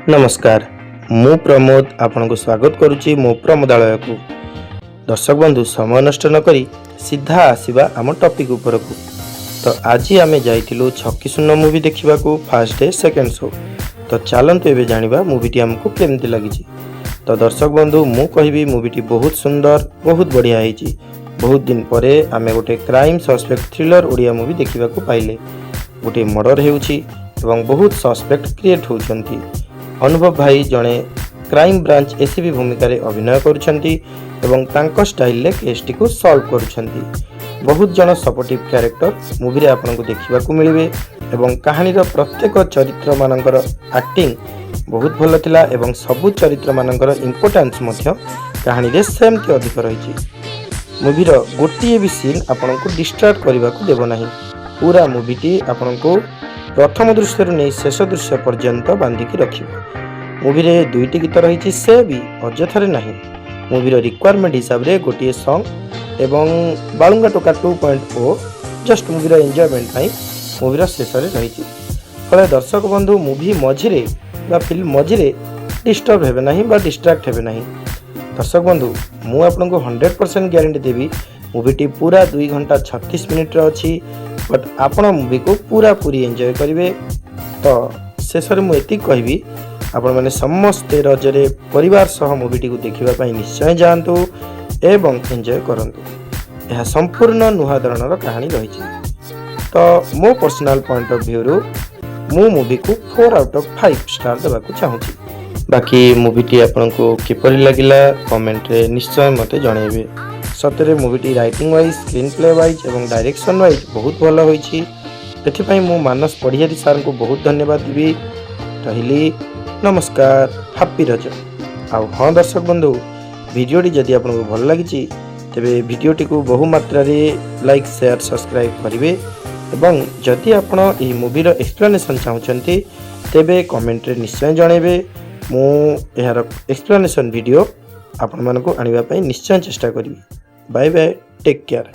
नमस्कार मु प्रमोद आपन को स्वागत करुच्ची मो प्रमोदालय को। दर्शक बंधु समय नष्ट न करी सीधा आसवा आम टॉपिक उपर को। तो आज आम जाइलु छक्की शून्य मूवी देखा फास्ट डे सेकेंड शो। तो चलतु एवं जाना मूवीटी आमको केमती लगी। तो दर्शक बंधु मु कहि मूवीटी बहुत सुंदर बहुत बढ़िया है। बहुत दिन पर आम गोटे crime suspect thriller Odia movie देखा पाइले। गोटे मर्डर होउछि एवं बहुत सस्पेक्ट क्रिएट होउछंती। अनुभव भाई जड़े क्राइम ब्रांच एसीपी भूमिका अभिनय कर स्टाइल रे केसटी को सॉल्व करुछंती। बहुत जन सपोर्टिव कैरेक्टर मूवी रे आपन को देखिबा को मिलिबे एवं कहानी रो प्रत्येक चरित्र मानकर एक्टिंग बहुत भल थिला एवं सबु चरित्र मानकर इंपोर्टेंस मध्य कहानी रे सेमती अधिक रही। मूवी रो गोटिए भी सीन आपन को डिस्ट्रैक्ट करबा को देबो नाही। पूरा मूवीटी आपन को प्रथम दृश्य नहीं शेष दृश्य पर्यंत बांधिकी रखिबो। मूवी रे दुईटी गीत रही से भी अजथारे नहीं। मूवी रो रिक्वायरमेंट हिसाब रे गोटिए सॉन्ग एवं बालुंगा टोका 2.0 जस्ट मूवी रो एंजॉयमेंट पाई मूवी रो शेष रे रही। फले दर्शक बंधु मूवी मझिरे बा फिल्म मझिरे डिस्टर्ब हेबे नहीं बा डिस्ट्रैक्ट हेबे नहीं। दर्शक बंधु मु आपन को 100% गारंटी देवी मूवीटी पूरा 2 घंटा 36 मिनिट रे अछि। बट आपण मूवी को पूरा पूरी एंजॉय करेंगे। तो शेष में मुझे कहबी आपण मैंने समस्ते रजरे परिवार सह मूवीटी को देखा निश्चय जातु एवं एंजॉय करंतु। यह संपूर्ण नुआ धरणर कहानी रही। तो मो पर्सनल पॉइंट ऑफ व्यू रु मु मूवी को 4 आउट ऑफ 5 स्टार देवा चाहूँगी। बाकी मूवीटी आपन को किपर लगिला कमेंट रे निश्चय मते जणेबे। सतरे मूवीटी writing wise screenplay wise एवं डायरेक्शन वाइज बहुत भल होइछि। एथिपाई मु मानस पढ़ियारी सार को बहुत धन्यवाद देवी। रहिली नमस्कार हैप्पी रज। आ हाँ दर्शक बंधु वीडियोटी जदि आपको भल लगी तेबे वीडियोटी को बहु मात्रा रे लाइक शेयर सब्सक्राइब करेंगे एवं जदि आपण ए मूवी रो एक्सप्लेनेशन चाहउछंती तेबे कमेंट रे निश्चय जणेबे। मु एहार एक्सप्लेनेशन वीडियो आपण मानको आनिबा पई निश्चय चेष्टा करिबी। Bye bye take care.